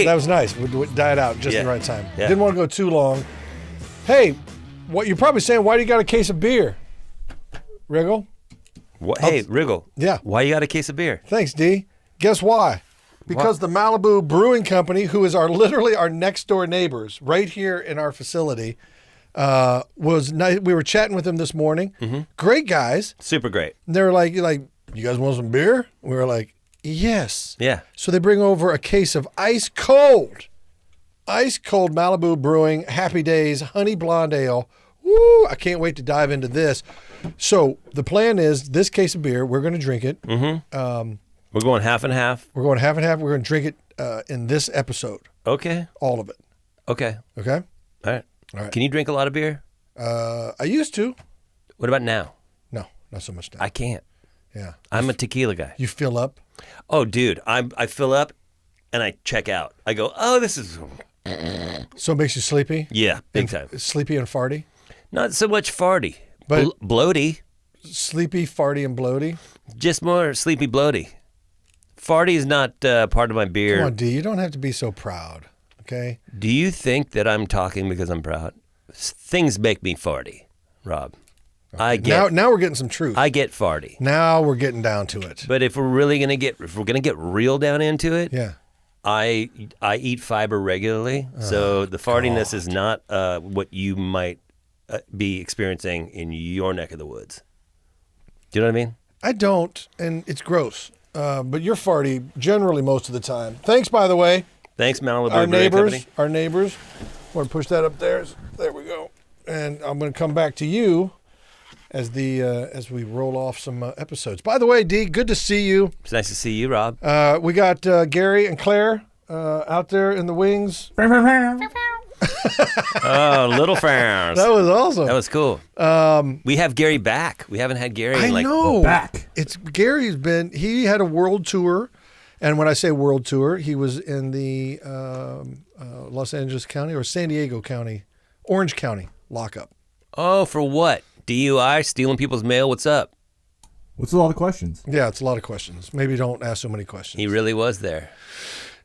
great. That was nice. We died out just at the right time. Yeah. Didn't want to go too long. Hey, what you're probably saying, why do you got a case of beer? Riggle? What? Hey, Riggle. Yeah. Why you got a case of beer? Thanks, D. Guess why? Because the Malibu Brewing Company, who is literally our next door neighbors right here in our facility, was nice. We were chatting with them this morning. Mm-hmm. Great guys. Super great. And they were like, you guys want some beer? We were like, yes. Yeah. So they bring over a case of ice cold Malibu Brewing Happy Days Honey Blonde Ale. Woo! I can't wait to dive into this. So the plan is this case of beer, we're going to drink it. Mm-hmm. We're going half and half. We're going half and half. We're going to drink it in this episode. Okay. All of it. Okay. Okay? All right. Can you drink a lot of beer? I used to. What about now? No, not so much now. I can't. Yeah. I'm a tequila guy. You fill up? Oh, dude. I fill up and I check out. I go, oh, this is... So it makes you sleepy? Yeah, big time. Sleepy and farty? Not so much farty. But bloaty. Sleepy, farty, and bloaty? Just more sleepy, bloaty. Farty is not part of my beer. Come on, D. You don't have to be so proud, okay? Do you think that I'm talking because I'm proud? Things make me farty, Rob. Okay. Now we're getting some truth. I get farty. Now we're getting down to it. But if we're gonna get real down into it, yeah, I eat fiber regularly, so the fartiness is not what you might be experiencing in your neck of the woods. Do you know what I mean? I don't, and it's gross. But you're farty generally most of the time. Thanks, by the way. Thanks, Malibu Our Brewing Company. Our neighbors. I want to push that up there. There we go. And I'm going to come back to you as we roll off some episodes. By the way, D, good to see you. It's nice to see you, Rob. We got Gary and Claire out there in the wings. Oh, little fans. That was awesome. That was cool. We have Gary back. We haven't had Gary in back. He had a world tour. And when I say world tour, he was in the Los Angeles County or San Diego County, Orange County lockup. Oh, for what? DUI, stealing people's mail? What's up? What's a lot of questions? Yeah, it's a lot of questions. Maybe don't ask so many questions. He really was there.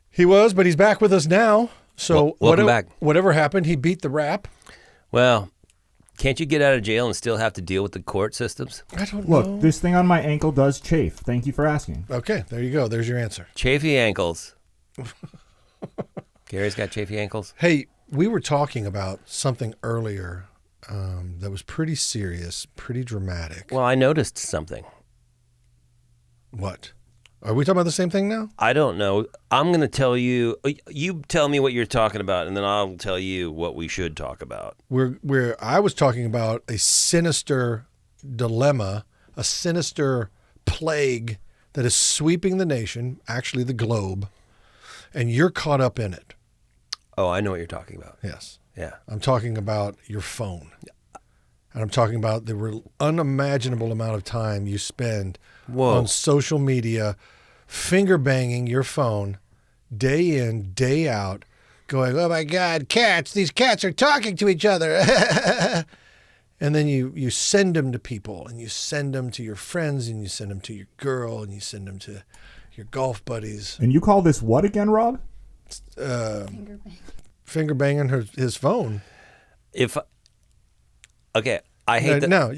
He was, but he's back with us now. So welcome back. Whatever happened, he beat the rap. Well, can't you get out of jail and still have to deal with the court systems? I don't know. Look, this thing on my ankle does chafe. Thank you for asking. Okay, there you go. There's your answer. Chafy ankles. Gary's got chafy ankles. Hey, we were talking about something earlier that was pretty serious, pretty dramatic. Well, I noticed something. What? Are we talking about the same thing now? I don't know. I'm going to tell you. You tell me what you're talking about, and then I'll tell you what we should talk about. I was talking about a sinister dilemma, a sinister plague that is sweeping the nation, actually the globe, and you're caught up in it. Oh, I know what you're talking about. Yes. Yeah. I'm talking about your phone. And I'm talking about the unimaginable amount of time you spend on social media, finger banging your phone day in, day out, going, oh my God, cats, these cats are talking to each other. And then you send them to people, and you send them to your friends, and you send them to your girl, and you send them to your golf buddies. And you call this what again, Rob? Finger banging his phone. I hate that. No,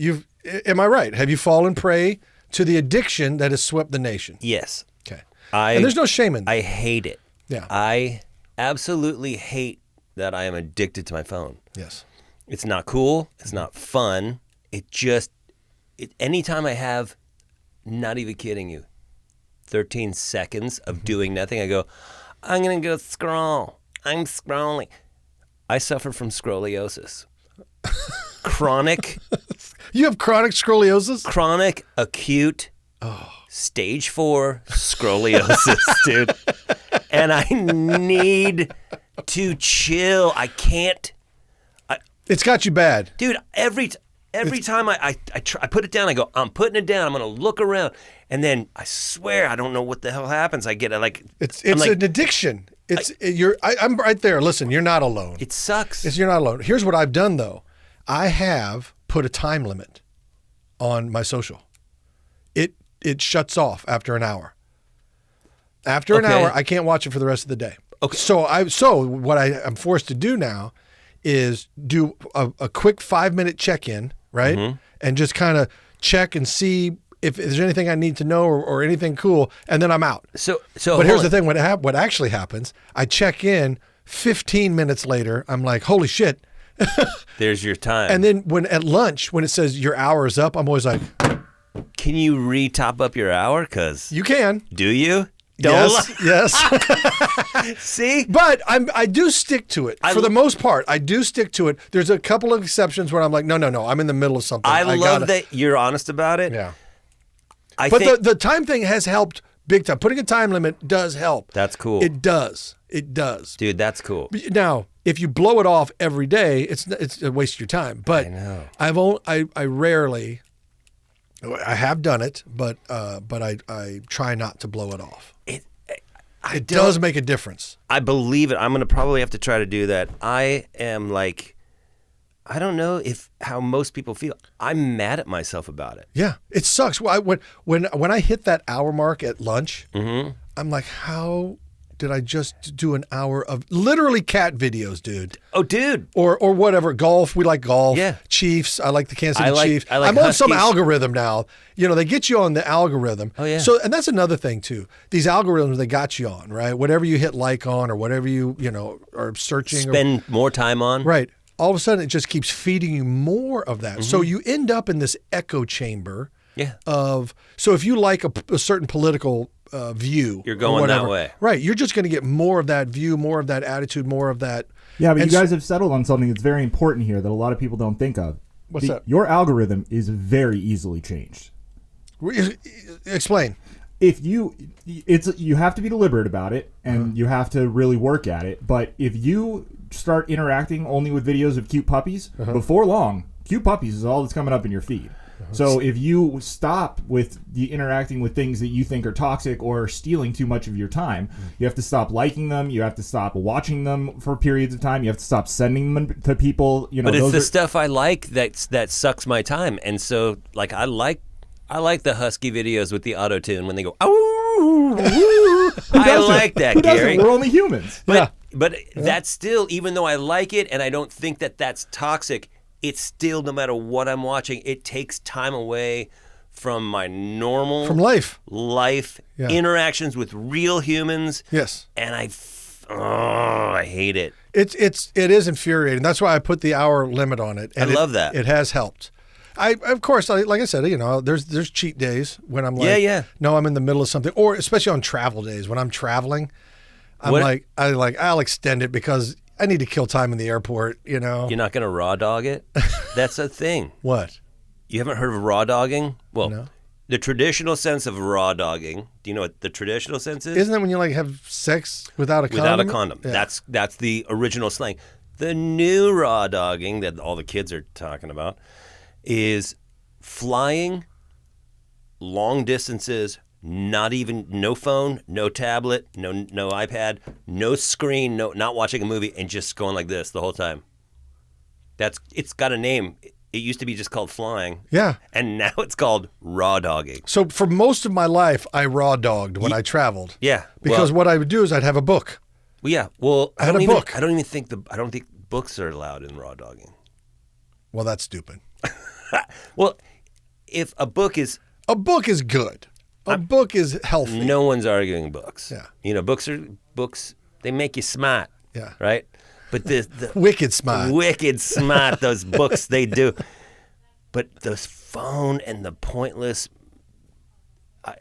am I right? Have you fallen prey to the addiction that has swept the nation? Yes. Okay. And there's no shame in that. I hate it. Yeah. I absolutely hate that I am addicted to my phone. Yes. It's not cool. It's not fun. Anytime I have, not even kidding you, 13 seconds of doing nothing, I go, I'm going to go scroll. I'm scrolling. I suffer from scoliosis. Chronic. You have chronic scoliosis? Chronic, acute, stage 4 scoliosis, dude. And I need to chill. I can't. It's got you bad. Dude, every time I put it down, I go, I'm putting it down. I'm going to look around. And then I swear, I don't know what the hell happens. I get like... It's an addiction. I'm right there. Listen, you're not alone. It sucks. You're not alone. Here's what I've done, though. I have put a time limit on my social. It shuts off after an hour. After an hour, I can't watch it for the rest of the day. Okay. So what I'm forced to do now is do a quick 5-minute check-in, right? Mm-hmm. And just kind of check and see if there's anything I need to know or anything cool, and then I'm out. But here's the thing: what actually happens? I check in 15 minutes later. I'm like, holy shit! There's your time. And then at lunch, when it says your hour is up, I'm always like, can you re-top up your hour? Cause you can. Do you? Yes. See? But I do stick to it. For the most part, I do stick to it. There's a couple of exceptions where I'm like, no, I'm in the middle of something. I love that you're honest about it. Yeah. But the time thing has helped big time. Putting a time limit does help. That's cool. It does. Dude, that's cool. Now, if you blow it off every day, it's a waste of your time. But I know. I rarely, I have done it, but I try not to blow it off. It does make a difference. I believe it. I'm going to probably have to try to do that. I am like, I don't know how most people feel. I'm mad at myself about it. Yeah, it sucks. When I hit that hour mark at lunch, mm-hmm. I'm like, how did I just do an hour of literally cat videos, dude? Oh, dude. Or whatever. Golf. We like golf. Yeah. Chiefs. I like the Kansas City Chiefs. I like I'm on Huskies. some algorithm now. They get you on the algorithm. Oh, yeah. So, and that's another thing too. These algorithms they got you on, right? Whatever you hit like on or whatever you are searching. Spend more time on. Right. All of a sudden, it just keeps feeding you more of that. Mm-hmm. So you end up in this echo chamber. Yeah. So if you like a certain political view, you're going that way, right? You're just going to get more of that view, more of that attitude, more of that. Yeah, but you guys have settled on something that's very important here that a lot of people don't think of. What's that? Your algorithm is very easily changed. Explain. You have to be deliberate about it, and you have to really work at it. But if you start interacting only with videos of cute puppies, before long, cute puppies is all that's coming up in your feed. So if you stop with the interacting with things that you think are toxic or stealing too much of your time, you have to stop liking them. You have to stop watching them for periods of time. You have to stop sending them to people. But it's the stuff I like that sucks my time. And so, like, I like the husky videos with the auto tune when they go, oh, I like that, Gary. We're only humans. But that's still, even though I like it and I don't think that that's toxic, it's still, no matter what I'm watching, it takes time away from my normal life interactions with real humans. Yes. And I hate it. It is infuriating. That's why I put the hour limit on it. And I love that. It has helped. Of course, like I said, there's cheat days when I'm like, no, I'm in the middle of something, or especially on travel days when I'm traveling, I'll extend it because I need to kill time in the airport. You're not going to raw dog it. That's a thing. What? You haven't heard of raw dogging? Well, no. The traditional sense of raw dogging. Do you know what the traditional sense is? Isn't that when you have sex without a condom? Without a condom. Yeah. That's the original slang. The new raw dogging that all the kids are talking about is flying long distances, no phone, no tablet, no iPad, no screen, not watching a movie, and just going like this the whole time. It's got a name. It used to be just called flying. Yeah. And now it's called raw dogging. So for most of my life, I raw dogged when I traveled. Yeah. Because what I would do is I'd have a book. Well, yeah. Well, I don't think books are allowed in raw dogging. Well, that's stupid. Well, if a book is good. A book is healthy. No one's arguing books. Yeah. Books. They make you smart. Yeah. Right. But the wicked smart. Those books, they do. But the phone and the pointless.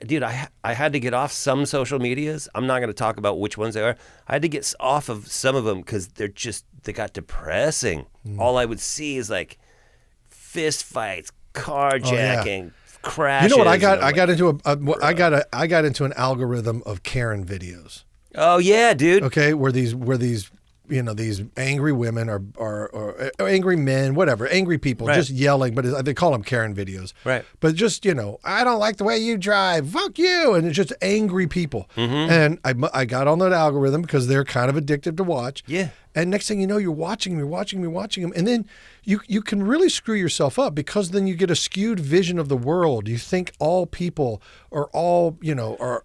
Dude, I had to get off some social medias. I'm not going to talk about which ones they are. I had to get off of some of them because they got depressing. All I would see is like fist fights, carjacking, crashes. You know what I got? I got into an algorithm of Karen videos. Oh yeah, dude. Okay, where these these angry women or angry men, whatever, angry people, just yelling, but they call them Karen videos. Right. But just, I don't like the way you drive. Fuck you. And it's just angry people. Mm-hmm. And I got on that algorithm because they're kind of addictive to watch. Yeah. And next thing you know, you're watching them. And then you can really screw yourself up because then you get a skewed vision of the world. You think all people are all,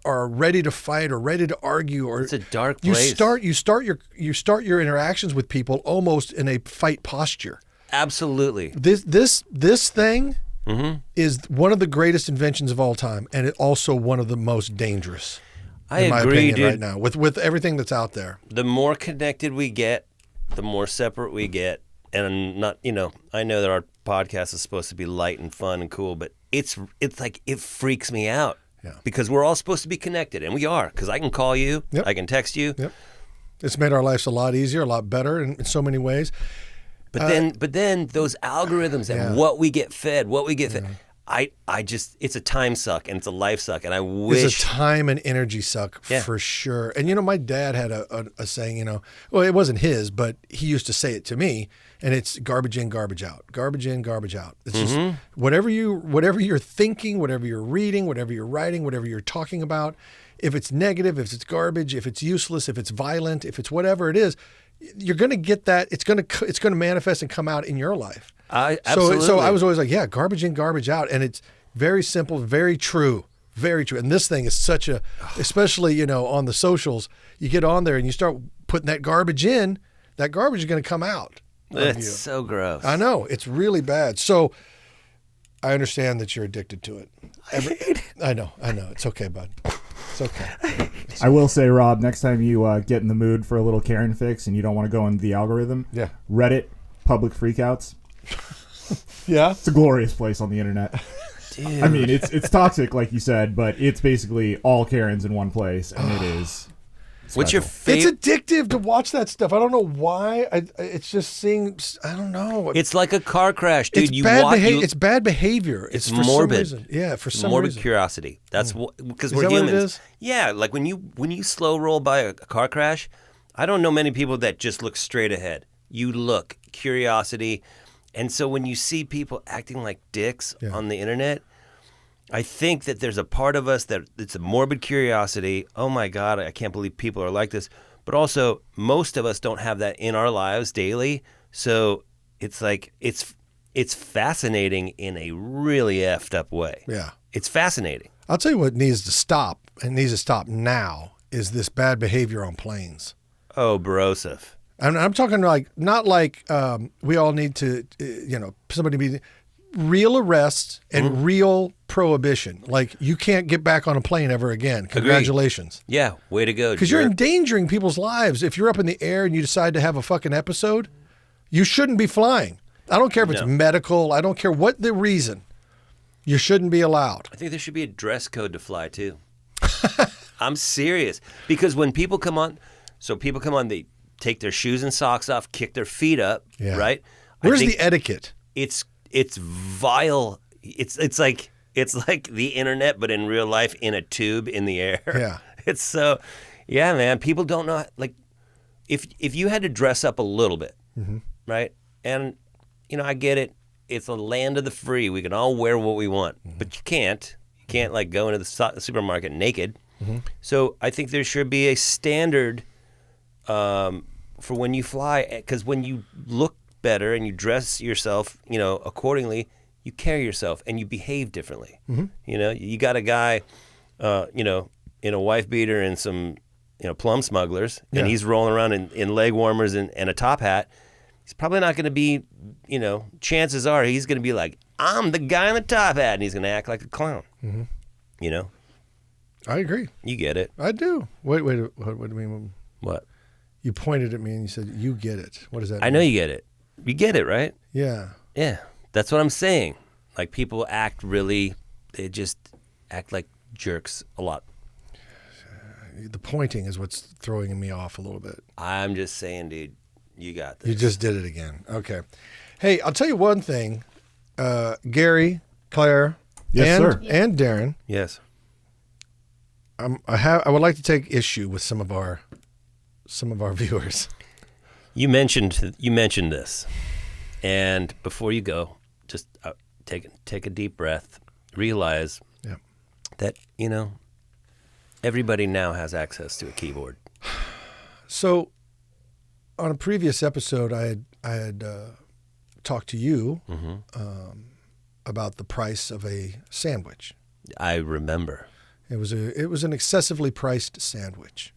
are ready to fight or ready to argue. Or it's a dark place. You start your interactions with people almost in a fight posture. Absolutely. This thing is one of the greatest inventions of all time, and it also one of the most dangerous. I in my agree, opinion, dude. right now, with everything that's out there. The more connected we get, the more separate we get. And I'm not, I know that our podcast is supposed to be light and fun and cool, but it's like it freaks me out. Yeah. Because we're all supposed to be connected, and we are. Because I can call you, Yep. I can text you. Yep. It's made our lives a lot easier, a lot better in so many ways. But then those algorithms and what we get fed, I just, it's a time suck and it's a life suck, and I wish. It's a time and energy suck for sure. And my dad had a saying, well, it wasn't his, but he used to say it to me, and it's garbage in, garbage out. Garbage in, garbage out. It's just whatever you're thinking, whatever you're reading, whatever you're writing, whatever you're talking about, if it's negative, if it's garbage, if it's useless, if it's violent, if it's whatever it is, you're going to get that. It's going to manifest and come out in your life. Absolutely. So I was always like, yeah, garbage in, garbage out. And it's very simple, very true, very true. And this thing is such a, especially, on the socials, you get on there and you start putting that garbage in, that garbage is going to come out. It's so gross. I know. It's really bad. So I understand that you're addicted to it. I know. It's okay, bud. It's okay. I will say, Rob, next time you get in the mood for a little Karen fix and you don't want to go into the algorithm, Reddit, public freakouts. Yeah. It's a glorious place on the internet. Dude. I mean, it's toxic, like you said, but it's basically all Karens in one place, and it is special. What's your favorite? It's addictive to watch that stuff. I don't know why. It's just seeing, I don't know. It's like a car crash, dude. It's bad behavior. It's for morbid. Some reason. Yeah, for some morbid reason. curiosity. That's because Is we're that humans. what it is? Yeah, like when you slow roll by a car crash, I don't know many people that just look straight ahead. You look, curiosity. And so when you see people acting like dicks on the internet, I think that there's a part of us that it's a morbid curiosity. Oh my God, I can't believe people are like this. But also, most of us don't have that in our lives daily. So it's like, it's fascinating in a really effed up way. Yeah. It's fascinating. I'll tell you what needs to stop, and needs to stop now, is this bad behavior on planes. Oh, Broseph. I'm talking not like we all need to, somebody be real arrests and real prohibition. Like you can't get back on a plane ever again. Congratulations. Agreed. Yeah, way to go. Because you're endangering people's lives. If you're up in the air and you decide to have a fucking episode, you shouldn't be flying. I don't care if it's medical. I don't care what the reason. You shouldn't be allowed. I think there should be a dress code to fly too. I'm serious. Because when people come on, they take their shoes and socks off, kick their feet up, right? Where's the etiquette? It's vile. It's like the internet, but in real life, in a tube in the air. Yeah. It's so, man. People don't know. Like, if you had to dress up a little bit, right? And I get it. It's a land of the free. We can all wear what we want, but you can't. You can't like go into the supermarket naked. So I think there should be a standard for when you fly, because when you look better and you dress yourself, accordingly, you carry yourself and you behave differently. You got a guy, in a wife beater and some, plum smugglers, and he's rolling around in leg warmers and a top hat. He's probably not going to be, chances are he's going to be like, I'm the guy in the top hat, and he's going to act like a clown. I agree. You get it. I do. Wait, what do you mean? What? You pointed at me and you said, you get it. What does that mean? I know you get it. You get it, right? Yeah. Yeah. That's what I'm saying. Like, people they just act like jerks a lot. The pointing is what's throwing me off a little bit. I'm just saying, dude, you got this. You just did it again. Okay. Hey, I'll tell you one thing. Gary, Claire, and Darren. Yes. I would like to take issue with some of our viewers. You mentioned this, and before you go, just take a deep breath. Realize that everybody now has access to a keyboard. So on a previous episode, I had talked to you about the price of a sandwich. I remember. It was an excessively priced sandwich.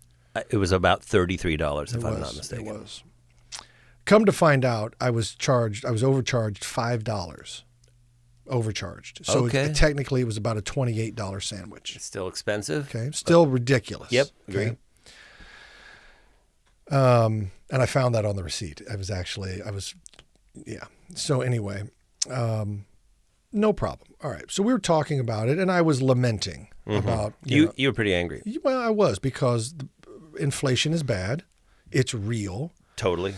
It was about $33, if I'm not mistaken. It was. Come to find out, I was overcharged $5. Overcharged. So Okay. technically, it was about a $28 sandwich. It's still expensive. Okay, still ridiculous. Yep, agree. Okay? And I found that on the receipt. Yeah. So anyway, no problem. All right. So we were talking about it, and I was lamenting about You were pretty angry. Well, I was, because inflation is bad. It's real. Totally.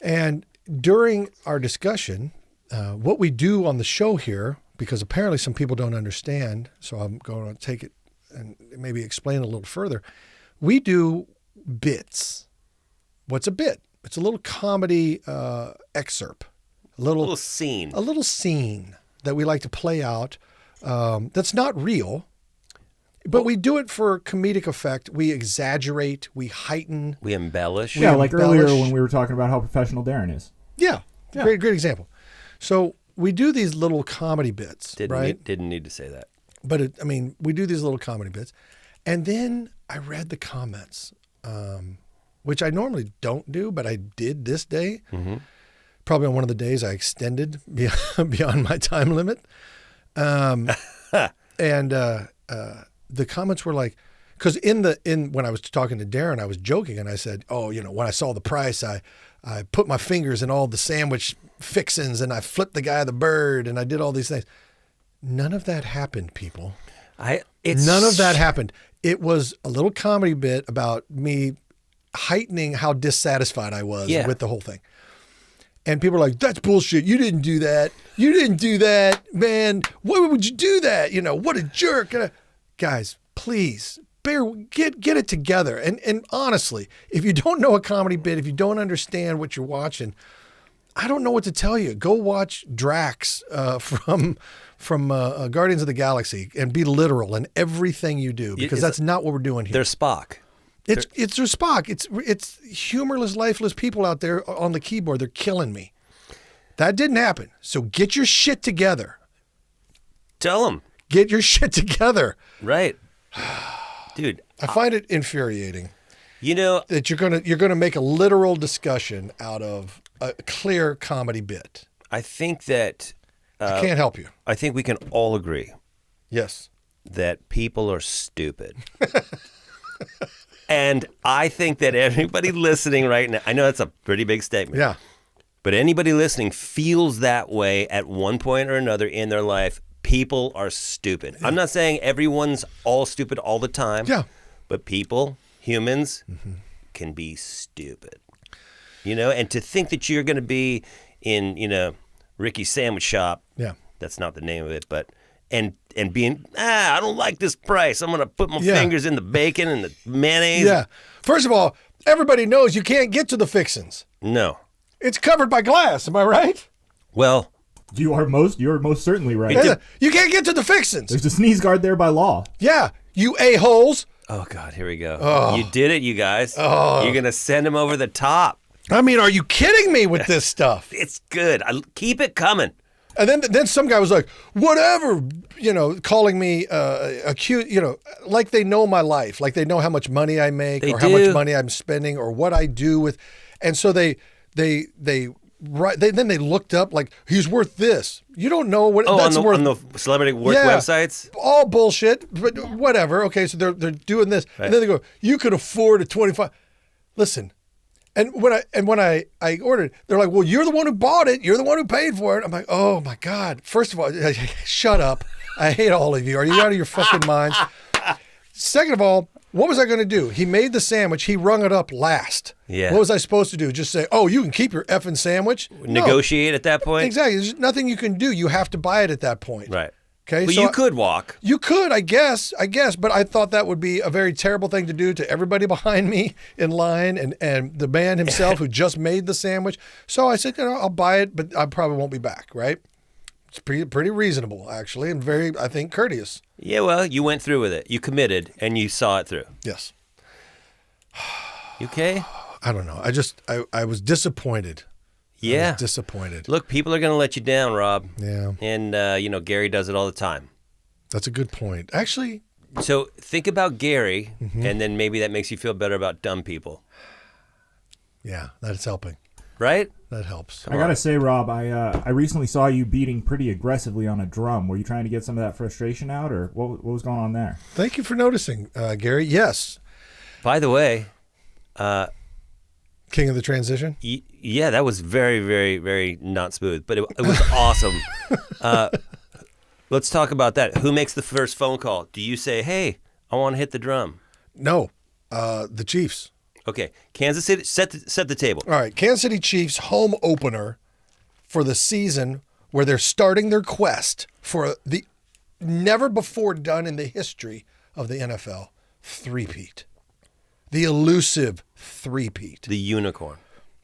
And during our discussion, what we do on the show here, because apparently some people don't understand, so I'm going to take it and maybe explain a little further. We do bits. What's a bit? It's a little comedy excerpt, a little scene. a little scene that we like to play out. That's not real, but we do it for comedic effect. We exaggerate, we heighten. We embellish. Yeah, like earlier embellish. when we were talking about how professional Darren is. Yeah. Great example. So we do these little comedy bits, right? Didn't need to say that. But we do these little comedy bits, and then I read the comments, which I normally don't do, but I did this day. Mm-hmm. Probably on one of the days I extended beyond my time limit, and the comments were like, because when I was talking to Darren, I was joking and I said, oh, when I saw the price, I put my fingers in all the sandwich fixins and I flipped the guy the bird and I did all these things. None of that happened, people. None of that happened. It was a little comedy bit about me heightening how dissatisfied I was with the whole thing. And people are like, that's bullshit. You didn't do that. You didn't do that, man. Why would you do that? What a jerk. Guys, please, get it together. And honestly, if you don't know a comedy bit, if you don't understand what you're watching, I don't know what to tell you. Go watch Drax from Guardians of the Galaxy and be literal in everything you do, because that's not what we're doing here. They're Spock. It's Spock. It's humorless, lifeless people out there on the keyboard. They're killing me. That didn't happen. So get your shit together. Tell them. Get your shit together. Right. Dude. I find it infuriating. That you're gonna make a literal discussion out of a clear comedy bit. I think that I can't help you. I think we can all agree. Yes. That people are stupid. And I think that everybody listening right now, I know that's a pretty big statement. Yeah. But anybody listening feels that way at one point or another in their life. People are stupid. Yeah. I'm not saying everyone's all stupid all the time. Yeah. But humans, can be stupid. And to think that you're going to be in, Ricky's Sandwich Shop. Yeah. That's not the name of it, but and being, I don't like this price. I'm going to put my fingers in the bacon and the mayonnaise. Yeah. First of all, everybody knows you can't get to the fixins. No. It's covered by glass. Am I right? Well, you're most certainly right. You can't get to the fixins. There's a sneeze guard there by law. Yeah. You a-holes. Oh, God, here we go. Oh. You did it, you guys. Oh. You're going to send him over the top. Are you kidding me with this stuff? It's good. Keep it coming. And then some guy was like, whatever, calling me cute, like they know my life, like they know how much money I make or how much money I'm spending or what I do with. And so they looked up like, he's worth this. You don't know what that's worth. On the celebrity worth websites? All bullshit, but whatever. Okay, so they're doing this. Right. And then they go, you could afford a 25. Listen. And when I ordered, they're like, well, you're the one who bought it. You're the one who paid for it. I'm like, oh, my God. First of all, shut up. I hate all of you. Are you out of your fucking minds? Second of all, what was I going to do? He made the sandwich. He rung it up last. Yeah. What was I supposed to do? Just say, oh, you can keep your effing sandwich? Negotiate at that point? Exactly. There's nothing you can do. You have to buy it at that point. Right. Okay, but so you could walk. You could, I guess, but I thought that would be a very terrible thing to do to everybody behind me in line and the man himself who just made the sandwich. So I said, I'll buy it, but I probably won't be back, right? It's pretty reasonable, actually, and very, I think, courteous. Yeah, well, you went through with it. You committed, and you saw it through. Yes. You okay? I don't know. I was disappointed. Yeah. I was disappointed. Look, people are going to let you down, Rob. Yeah. And, Gary does it all the time. That's a good point. Actually. So think about Gary, and then maybe that makes you feel better about dumb people. Yeah, that's helping. Right? That helps. I gotta say, Rob, I recently saw you beating pretty aggressively on a drum. Were you trying to get some of that frustration out, or what was going on there? Thank you for noticing, Gary. Yes. By the way, King of the transition? yeah, that was very, very, very not smooth, but it was awesome. Let's talk about that. Who makes the first phone call? Do you say, hey, I want to hit the drum? No, the Chiefs. Okay, Kansas City, set the table. All right, Kansas City Chiefs home opener for the season where they're starting their quest for the never before done in the history of the NFL three-peat. The elusive three-peat. The unicorn.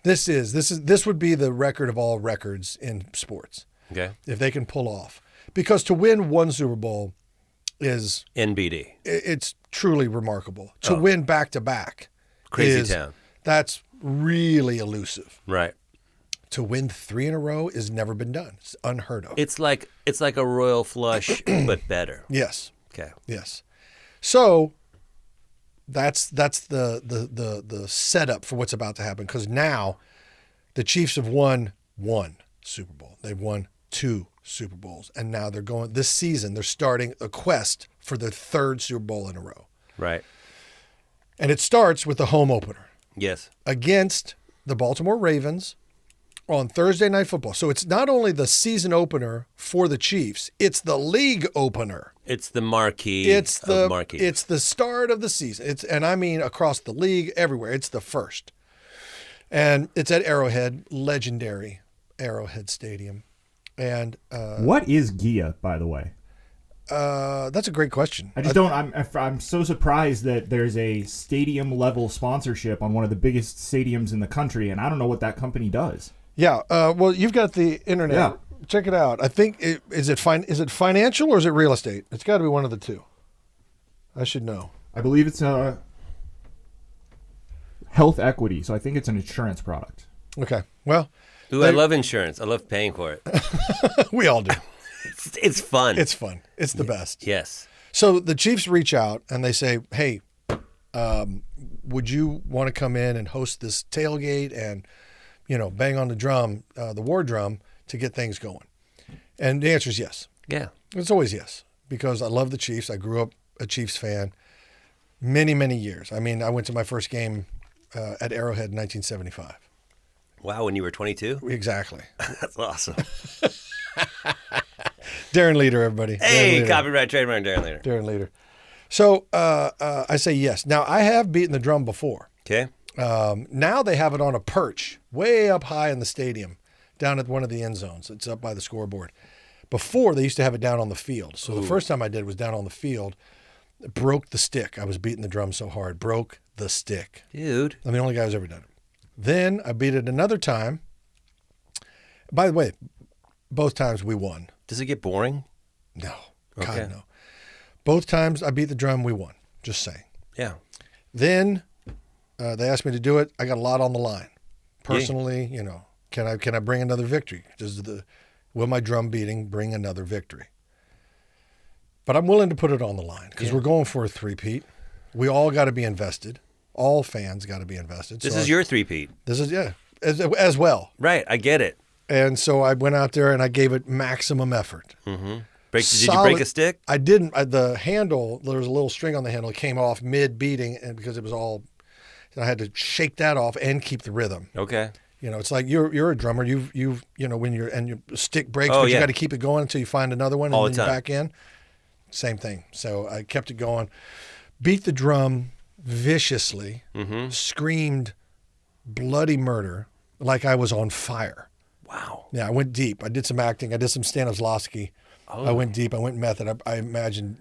This would be the record of all records in sports. Okay. If they can pull off. Because to win one Super Bowl is NBD. It's truly remarkable. To win back-to-back. Crazy town. That's really elusive. Right. To win 3 in a row has never been done. It's unheard of. It's like a royal flush, but better. Yes. Okay. Yes. So that's the setup for what's about to happen, because now the Chiefs have won 1 Super Bowl. They've won 2 Super Bowls, and now they're going this season. They're starting a quest for their 3rd Super Bowl in a row. Right. And it starts with the home opener. Yes. Against the Baltimore Ravens on Thursday Night Football. So it's not only the season opener for the Chiefs, it's the league opener. It's the marquee of marquees. It's the start of the season. And I mean across the league, everywhere. It's the first. And it's at Arrowhead, legendary Arrowhead Stadium. And what is Gia, by the way? That's a great question. I just don't. I'm so surprised that there's a stadium level sponsorship on one of the biggest stadiums in the country, and I don't know what that company does. Yeah. Well, you've got the internet. Yeah. Check it out. I think is it financial or is it real estate? It's got to be one of the two. I should know. I believe it's health equity, so I think it's an insurance product. Okay. Well, I love insurance. I love paying for it. We all do. It's fun. It's fun. It's the best. Yes. So the Chiefs reach out and they say, hey, would you want to come in and host this tailgate and, bang on the drum, the war drum, to get things going? And the answer is yes. Yeah. It's always yes, because I love the Chiefs. I grew up a Chiefs fan many, many years. I mean, I went to my first game at Arrowhead in 1975. Wow, when you were 22? Exactly. That's awesome. Darren Leader, everybody. Hey, Leader. copyright trademark Darren Leader. Darren Leader. So I say yes. Now, I have beaten the drum before. Okay. Now they have it on a perch way up high in the stadium, down at one of the end zones. It's up by the scoreboard. Before, they used to have it down on the field. So the first time I did was down on the field. Broke the stick. I was beating the drum so hard. Broke the stick. Dude. I'm the only guy who's ever done it. Then I beat it another time. By the way, both times we won. Does it get boring? No. Okay. God, no. Both times I beat the drum, we won. Just saying. Yeah. Then they asked me to do it. I got a lot on the line. Personally, can I bring another victory? Will my drum beating bring another victory? But I'm willing to put it on the line because we're going for a three-peat. We all got to be invested. All fans got to be invested. This is your three-peat. This is, as well. Right, I get it. And so I went out there and I gave it maximum effort. Mm-hmm. Did you break a stick? I didn't. The handle, there was a little string on the handle. It came off mid-beating, and because it was all, I had to shake that off and keep the rhythm. Okay. It's like you're a drummer. You've when your stick breaks, but you got to keep it going until you find another one, and then you're back in. Same thing. So I kept it going. Beat the drum viciously. Mm-hmm. Screamed bloody murder like I was on fire. Wow. Yeah, I went deep. I did some acting. I did some Stanislavski. I went deep. I went method. I imagined,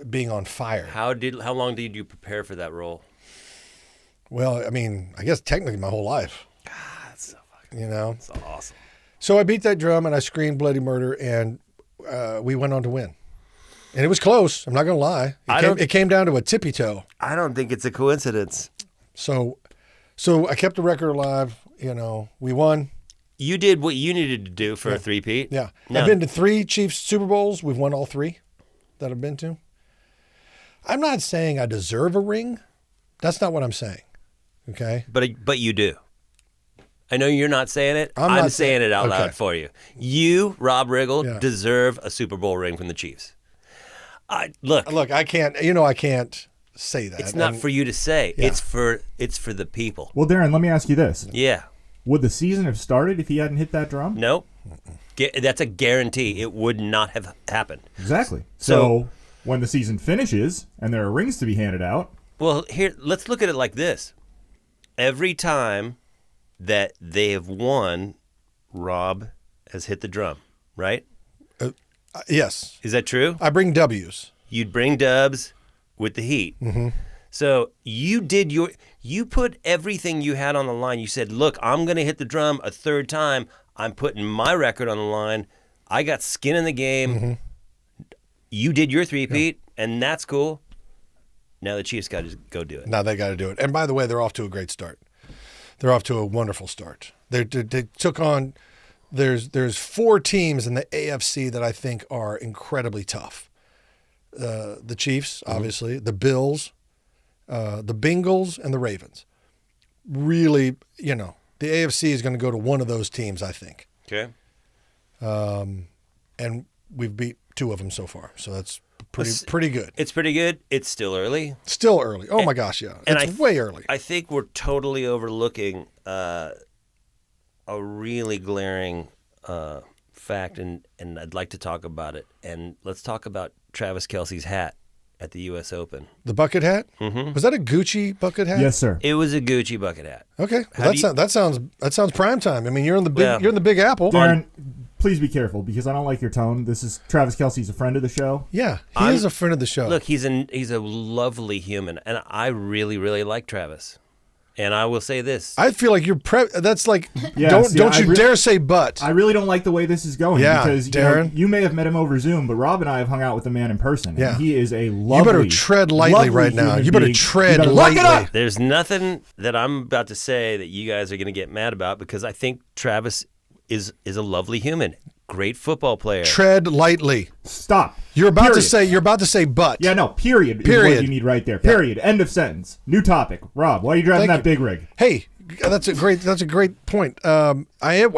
being on fire. How long did you prepare for that role? Well, I mean, I guess technically my whole life. God, that's so fucking. That's awesome. So I beat that drum and I screamed bloody murder, and we went on to win. And it was close. I'm not going to lie. It came down to a tippy toe. I don't think it's a coincidence. So So I kept the record alive. You know, we won. You did what you needed to do for a three-peat. Yeah. Now, I've been to 3 Chiefs Super Bowls. We've won all 3 that I've been to. I'm not saying I deserve a ring. That's not what I'm saying. Okay? but you do. I know you're not saying it. I'm I'm not saying it out okay. loud for you. You, Rob Riggle, Yeah. deserve a Super Bowl ring from the Chiefs. Look, I can't, I can't say that. it's not for you to say. Yeah. It's for the people. Well, Darren, let me ask you this. Yeah. Would the season have started if he hadn't hit that drum? Nope. That's a guarantee. It would not have happened. Exactly. So So when the season finishes and there are rings to be handed out, well, here, let's look at it like this. Every time that they have won, Rob has hit the drum, right? Yes. Is that true? I bring W's. You'd bring dubs with the Heat. Mm-hmm. So you put everything you had on the line. You said, look, I'm going to hit the drum a third time. I'm putting my record on the line. I got skin in the game. Mm-hmm. You did your three-peat, and that's cool. Now the Chiefs got to go do it. Now they got to do it. And by the way, they're off to a great start. They're off to a wonderful start. They took on. There's 4 teams in the AFC that I think are incredibly tough. The Chiefs, obviously, the Bills, the Bengals, and the Ravens. Really, the AFC is going to go to one of those teams, I think. Okay. And we've beat 2 of them so far, so that's pretty good. It's pretty good. It's still early. Still early. Oh my gosh, yeah. It's way early. I think we're totally overlooking a really glaring fact, and I'd like to talk about it. And let's talk about Travis Kelce's hat at the U.S. Open. The bucket hat? Mm-hmm. Was that a Gucci bucket hat? yes, sir. It was a Gucci bucket hat. Okay, well, that sounds prime time. I mean, you're in the Big Apple. Darren, please be careful because I don't like your tone. This is Travis Kelce's a friend of the show. Yeah, he is a friend of the show. Look, he's a lovely human, and I really, really like Travis. And I will say this: I feel like that's like Yeah, don't you dare say but. I really don't like the way this is going Yeah, because Darren. you may have met him over Zoom, but Rob and I have hung out with the man in person. Yeah. And he is a lovely. You better tread lightly lovely right now. human You better being. tread You better lock it lightly. up. there's nothing that I'm about to say that you guys are going to get mad about because I think Travis is a lovely human, great football player. Tread lightly. Stop. You're about Period. to say but. Yeah, no. Period. Is Period. what you need right there. Period. End of sentence. New topic. Rob, why are you driving Thank that you. big rig? Hey, that's a great point. I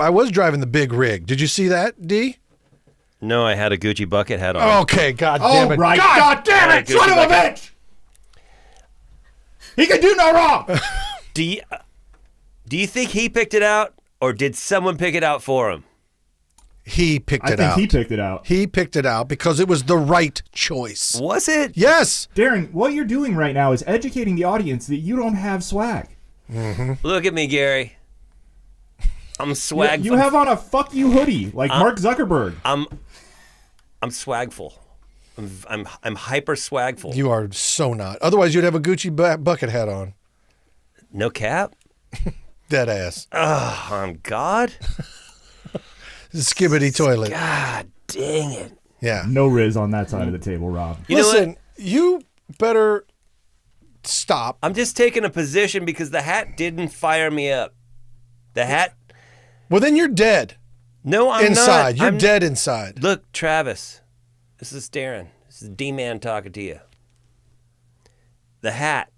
was driving the big rig. Did you see that, D? No, I had a Gucci bucket hat on. Okay, God damn it. Right. God damn it, Good son of a bucket. bitch! He can do no wrong. Do you think he picked it out, or did someone pick it out for him? He picked I it think out. he picked it out. He picked it out because it was the right choice. Was it? Yes. Darren, what you're doing right now is educating the audience that you don't have swag. Look at me, Gary. I'm swag. You have on a fuck you hoodie like Mark Zuckerberg. I'm swagful. I'm hyper swagful. You are so not. Otherwise, you'd have a Gucci bucket hat on. No cap? Dead ass. Oh, on God? Skibbity toilet. God dang it. Yeah. No Riz on that side of the table, Rob. You know Listen, what? you better stop. I'm just taking a position because the hat didn't fire me up. The hat. Well, then you're dead No, I'm inside. not. You're I'm- dead inside. Look, Travis. This is Darren. This is D-Man talking to you. The hat.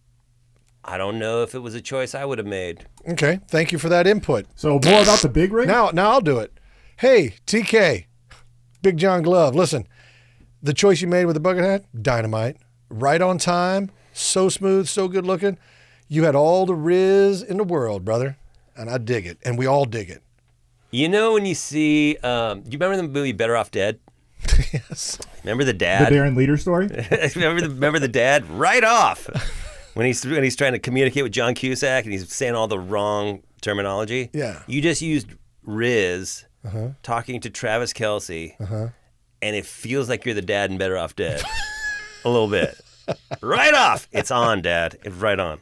I don't know if it was a choice I would have made. Okay. Thank you for that input. So more about the big rig? Now I'll do it. Hey, TK, Big John Glove, listen, the choice you made with the bucket hat, dynamite, right on time, so smooth, so good looking. You had all the riz in the world, brother, and I dig it, and we all dig it. You know when you see, do you remember the movie Better Off Dead? Yes. Remember the The dad? Darren Leader story? remember the dad? Right off. When he's trying to communicate with John Cusack and he's saying all the wrong terminology. Yeah. You just used Riz talking to Travis Kelce, and it feels like you're the dad in Better Off Dead. A little bit. Right off. It's on, Dad. It's right on.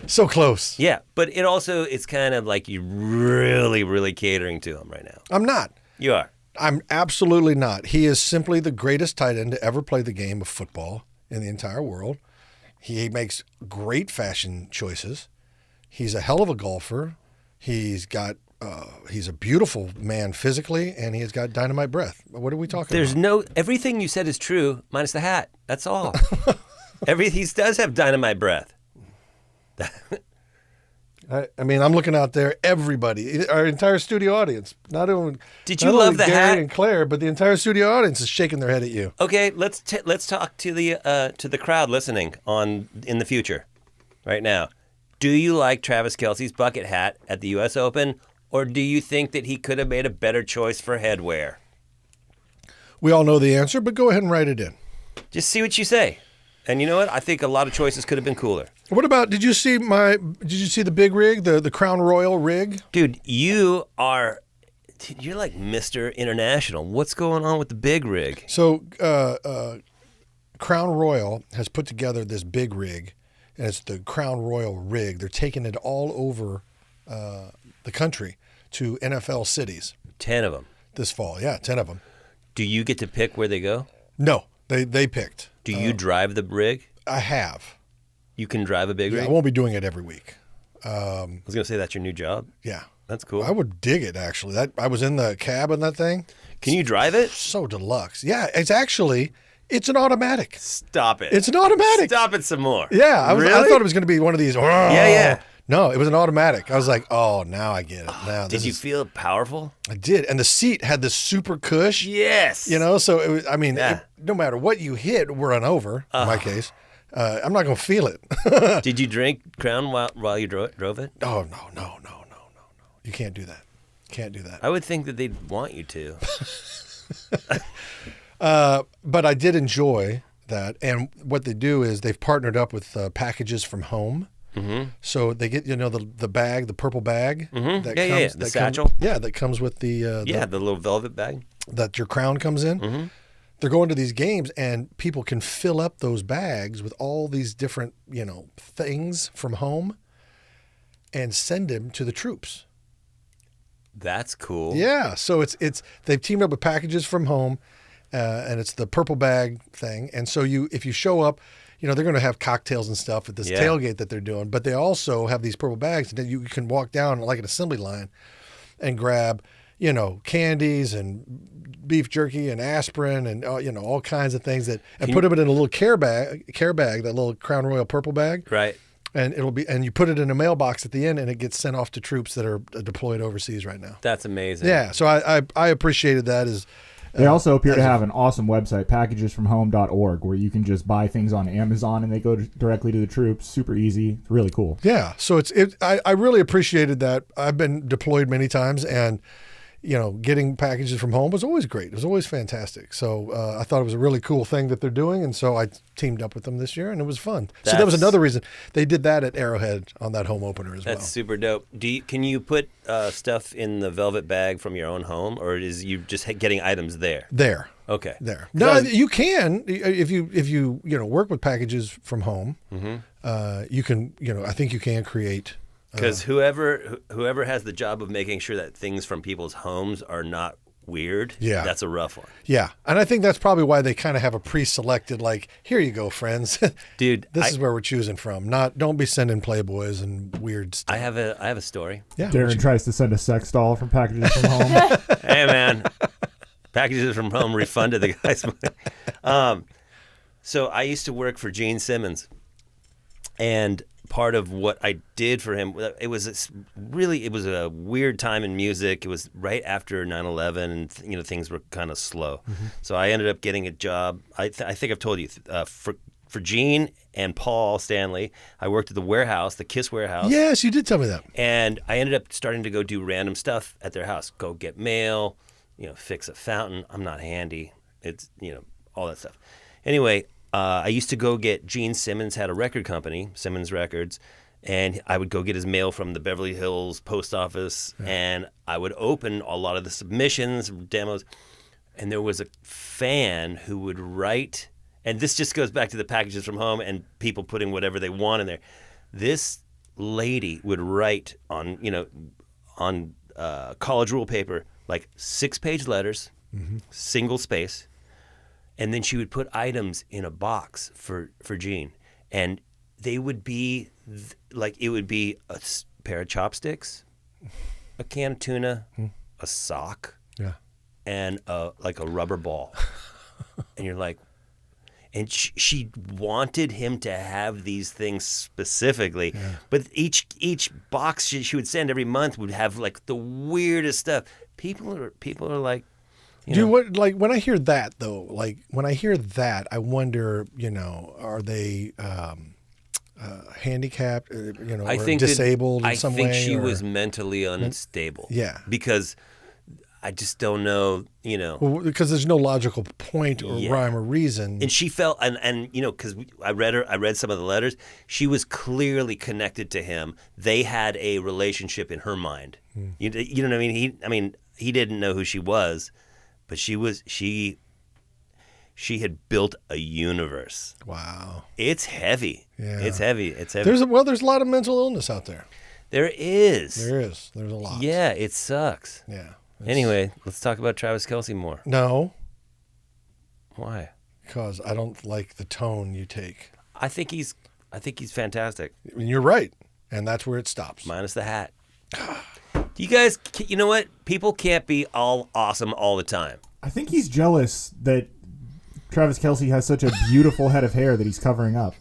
So close. Yeah, but it's kind of like you're really, really catering to him right now. I'm not. You are. I'm absolutely not. He is simply the greatest tight end to ever play the game of football in the entire world. He makes great fashion choices. He's a hell of a golfer. He's a beautiful man physically, and he has got dynamite breath. What are we talking about? Everything you said is true, minus the hat. That's all. He does have dynamite breath. I mean, I'm looking out there. Everybody, our entire studio audience. Not only love the Gary hat and Claire, but the entire studio audience is shaking their head at you. Okay, let's talk to the crowd listening in the future, right now. Do you like Travis Kelce's bucket hat at the U.S. Open, or do you think that he could have made a better choice for headwear? We all know the answer, but go ahead and write it in. Just see what you say. And you know what? I think a lot of choices could have been cooler. What about? Did you see the big rig, the Crown Royal rig? Dude, you're like Mr. International. What's going on with the big rig? So, Crown Royal has put together this big rig, and it's the Crown Royal rig. They're taking it all over the country to NFL cities. 10 of them. This fall, yeah, 10 of them. Do you get to pick where they go? No, they picked. Do you drive the rig? I have. You can drive a big rig? I won't be doing it every week. I was going to say that's your new job. Yeah. That's cool. I would dig it, actually. I was in the cab on that thing. Can you drive it? So deluxe. Yeah, it's an automatic. Stop it. It's an automatic. Stop it some more. Yeah, I thought it was going to be one of these. Yeah. No, it was an automatic. I was like, oh, now I get it. Now, did you feel powerful? I did. And the seat had this super cush. Yes. So it was, no matter what you hit, we're on over, in my case. I'm not going to feel it. Did you drink Crown while you drove it? Oh, no. You can't do that. Can't do that. I would think that they'd want you to. But I did enjoy that. And what they do is they've partnered up with Packages from Home. Mm-hmm. So they get the bag, the purple bag. Mm-hmm. The satchel. That comes with the little velvet bag that your crown comes in. Mm-hmm. They're going to these games, and people can fill up those bags with all these different things from home, and send them to the troops. That's cool. Yeah, so it's they've teamed up with Packages from Home, and it's the purple bag thing. And so if you show up. They're going to have cocktails and stuff at this tailgate that they're doing, but they also have these purple bags that you can walk down like an assembly line and grab, candies and beef jerky and aspirin and all kinds of things and put them in a little care bag, that little Crown Royal purple bag. Right. And and you put it in a mailbox at the end, and it gets sent off to troops that are deployed overseas right now. That's amazing. Yeah. So I appreciated that as. They also appear to have an awesome website, packagesfromhome.org, where you can just buy things on Amazon and they go directly to the troops. Super easy. It's really cool. Yeah. So I really appreciated that. I've been deployed many times, and getting packages from home was always great. It was always fantastic. So I thought it was a really cool thing that they're doing, and so I teamed up with them this year, and it was fun. So that was another reason they did that at Arrowhead on that home opener as well. That's super dope. Can you put stuff in the velvet bag from your own home, or is you just getting items there? There. Okay. There. No, you can if you work with Packages from Home. Mm-hmm. You can I think you can create. Because whoever has the job of making sure that things from people's homes are not weird, that's a rough one. Yeah, and I think that's probably why they kind of have a pre-selected, like, here you go, friends. Dude, this is where we're choosing from. Don't be sending Playboys and weird stuff. I have a story. Yeah, Darren tries to send a sex doll from Packages from Home. Hey, man. Packages from Home refunded the guy's money. So I used to work for Gene Simmons, and part of what I did for him, it was a weird time in music. It was right after 9/11, and things were kind of slow. Mm-hmm. So I ended up getting a job. I think I've told you for Gene and Paul Stanley. I worked at the warehouse, the Kiss warehouse. Yes, you did tell me that. And I ended up starting to go do random stuff at their house. Go get mail, fix a fountain. I'm not handy. It's all that stuff. Anyway. I used to go get Gene Simmons had a record company, Simmons Records, and I would go get his mail from the Beverly Hills post office, and I would open a lot of the submissions, demos, and there was a fan who would write, and this just goes back to the Packages from Home and people putting whatever they want in there. This lady would write on college rule paper, like 6-page letters, single space. And then she would put items in a box for Gene. And they would be like it would be a pair of chopsticks, a can of tuna, a sock, and like a rubber ball. And you're like, and she wanted him to have these things specifically, but each box she would send every month would have like the weirdest stuff. People are like, Dude, what, like when I hear that though, like when I hear that, I wonder, are they handicapped, I or think disabled in some way? I think she was mentally unstable. Yeah. Because I just don't know, Well, because there's no logical point or rhyme or reason. And she felt, and because I read some of the letters, she was clearly connected to him. They had a relationship in her mind. You know what I mean? He didn't know who she was, but she had built a universe. Wow. It's heavy. Yeah. It's heavy. There's a lot of mental illness out there. There is. There's a lot. Yeah, it sucks. Yeah. Anyway, let's talk about Travis Kelce more. No. Why? Because I don't like the tone you take. I think he's fantastic. I mean, you're right, and that's where it stops. Minus the hat. You guys, you know what? People can't be all awesome all the time. I think he's jealous that Travis Kelce has such a beautiful head of hair that he's covering up.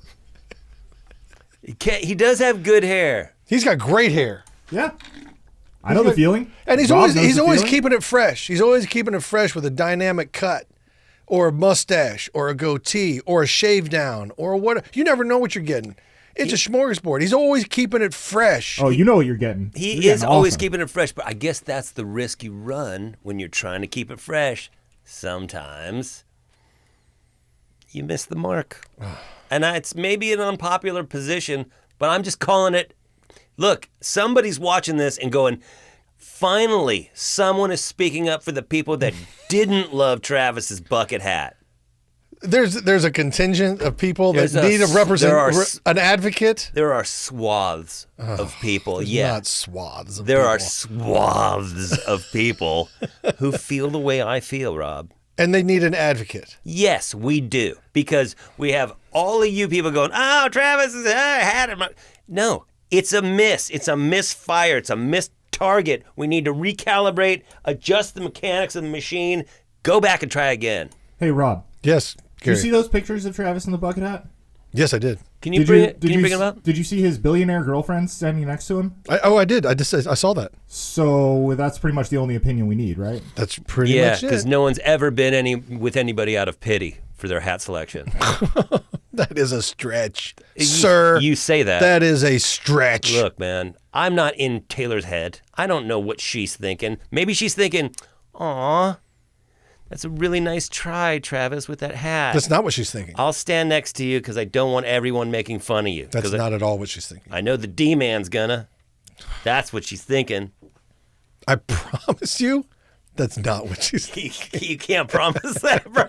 He does have good hair. He's got great hair. Yeah. I know the feeling. And he's Rob always knows the feeling. keeping it fresh. He's always keeping it fresh with a dynamic cut or a mustache or a goatee or a shave down or what. You never know what you're getting. It's a smorgasbord. He's always keeping it fresh. Oh, you know what you're getting. He is always keeping it fresh, but I guess that's the risk you run when you're trying to keep it fresh. Sometimes you miss the mark. And it's maybe an unpopular position, but I'm just calling it. Look, somebody's watching this and going, finally, someone is speaking up for the people that didn't love Travis's bucket hat. There's a contingent of people that need a represent an advocate. There are swaths of people. Yeah, not swaths. Of there people. are swaths of people who feel the way I feel, Rob. And they need an advocate. Yes, we do, because we have all of you people going, "Oh, Travis is had him." No, it's a miss. It's a misfire. It's a missed target. We need to recalibrate, adjust the mechanics of the machine, go back and try again. Hey, Rob. Yes, Did you Gary. see those pictures of Travis in the bucket hat? Yes, I did. Can you bring them up? Did you see his billionaire girlfriend standing next to him? I did. I saw that. So that's pretty much the only opinion we need, right? That's pretty Yeah, much it. because no one's ever been with anybody out of pity for their hat selection. That is a stretch, sir. You say that. That is a stretch. Look, man, I'm not in Taylor's head. I don't know what she's thinking. Maybe she's thinking, "Aw, that's a really nice try, Travis, with that hat." That's not what she's thinking. I'll stand next to you because I don't want everyone making fun of you. That's not at all what she's thinking. I know the D-man's gonna. That's what she's thinking. I promise you, that's not what she's thinking. You can't promise that, bro.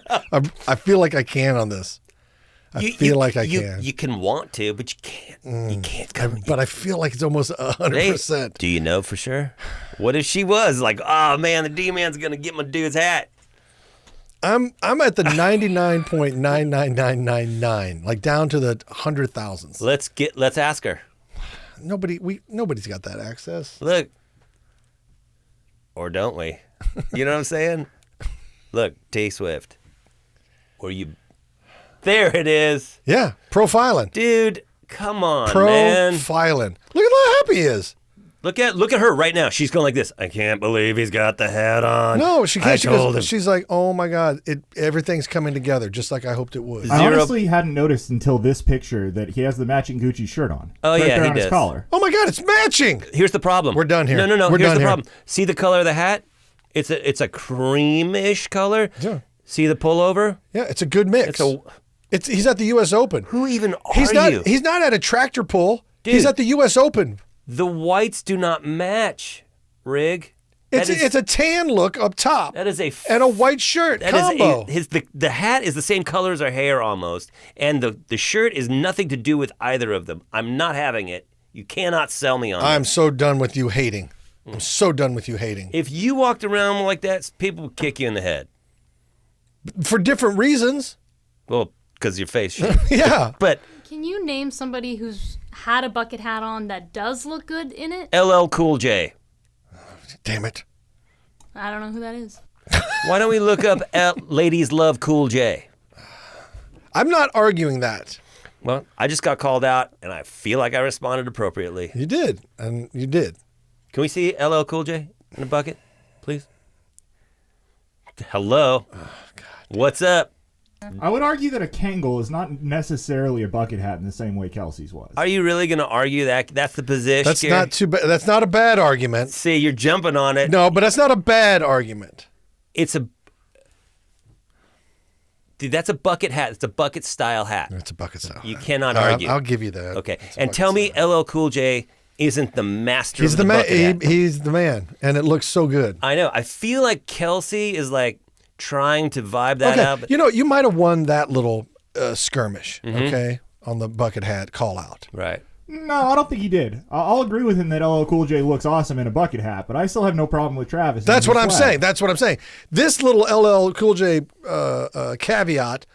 I feel like I can on this. I feel like I can. You can want to, but you can't. You can't. But I feel like it's almost 100%. Do you know for sure? What if she was like, "Oh man, the D-man's gonna get my dude's hat"? I'm at the 99.99999, like down to the 100,000s. Let's ask her. Nobody's got that access. Look, or don't we? You know what I'm saying? Look, T Swift, or you. There it is. Yeah, profiling. Dude, come on, man. Profiling. Look at how happy he is. Look at her right now. She's going like this. I can't believe he's got the hat on. No, she can't. I told him. She's like, oh my God, everything's coming together just like I hoped it would. I honestly hadn't noticed until this picture that he has the matching Gucci shirt on. Oh, right yeah, there he on his does. collar. Oh my God, it's matching. Here's the problem. We're done here. No. We're Here's done the here. problem. See the color of the hat? It's a creamish color. Yeah. See the pullover? Yeah, it's a good mix. He's at the U.S. Open. Who even are you? He's not at a tractor pull. Dude. He's at the U.S. Open. The whites do not match, Rig. It's a tan look up top. That is and a white shirt combo. The hat is the same color as our hair almost, and the shirt is nothing to do with either of them. I'm not having it. You cannot sell me on I'm this. so done with you hating. I'm so done with you hating. If you walked around like that, people would kick you in the head. For different reasons. Well, because your face shape. Yeah. But Can you name somebody who's had a bucket hat on that does look good in it? LL Cool J. Damn it. I don't know who that is. Why don't we look up Ladies Love Cool J? I'm not arguing that. Well, I just got called out, and I feel like I responded appropriately. You did, and you did. Can we see LL Cool J in a bucket, please? Hello. Oh, God. What's up? I would argue that a Kangol is not necessarily a bucket hat in the same way Kelce's was. Are you really going to argue that? That's the position. That's not too bad. That's not a bad argument. See, you're jumping on it. No, but that's not a bad argument. It's a... Dude, that's a bucket hat. It's a bucket style hat. It's a bucket style. You cannot argue. I'll give you that. Okay. And tell me LL Cool J isn't the master He's of the bucket hat. He's the man, and it looks so good. I know. I feel like Kelce is like trying to vibe that out. But... You know, you might have won that little skirmish, okay, on the bucket hat call out. Right. No, I don't think he did. I'll agree with him that LL Cool J looks awesome in a bucket hat, but I still have no problem with Travis. That's what I'm saying. That's what I'm saying. This little LL Cool J caveat,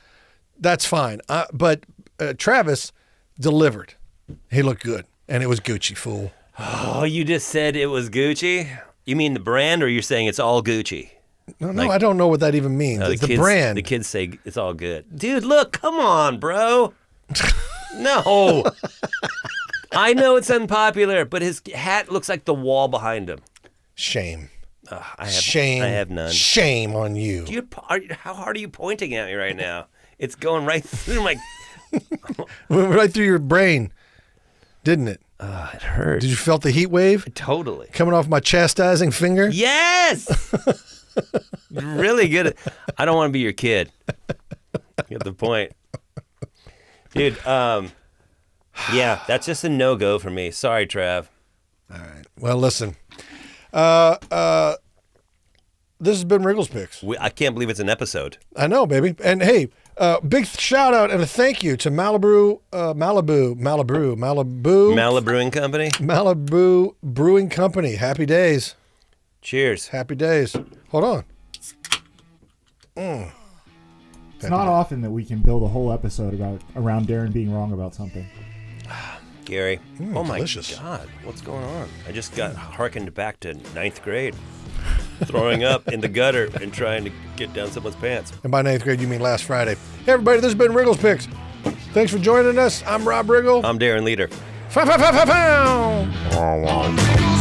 that's fine. But Travis delivered. He looked good, and it was Gucci, fool. Oh, you just said it was Gucci? You mean the brand, or you're saying it's all Gucci? No, I don't know what that even means. It's the brand. The kids say it's all good. Dude, look, come on, bro. No. I know it's unpopular, but his hat looks like the wall behind him. Shame. Shame. I have none. Shame on you. How hard are you pointing at me right now? It's going right through my... Right through your brain, didn't it? It hurt. Did you felt the heat wave? Totally. Coming off my chastising finger? Yes! You're really good. I don't want to be your kid. You get the point. Dude, yeah, that's just a no-go for me. Sorry, Trav. All right. Well, listen. This has been Riggle's Picks. I can't believe it's an episode. I know, baby. And hey, big shout out and a thank you to Malibu Brewing Company. Malibu Brewing Company. Happy days. Cheers. Happy days. Hold on. It's not often that we can build a whole episode around Darren being wrong about something. Gary. Oh my delicious. God. What's going on? I just got harkened back to 9th grade. Throwing up in the gutter and trying to get down someone's pants. And by 9th grade, you mean last Friday. Hey, everybody, this has been Riggle's Picks. Thanks for joining us. I'm Rob Riggle. I'm Darren Leader. Pow, pow, pow, pow, pow.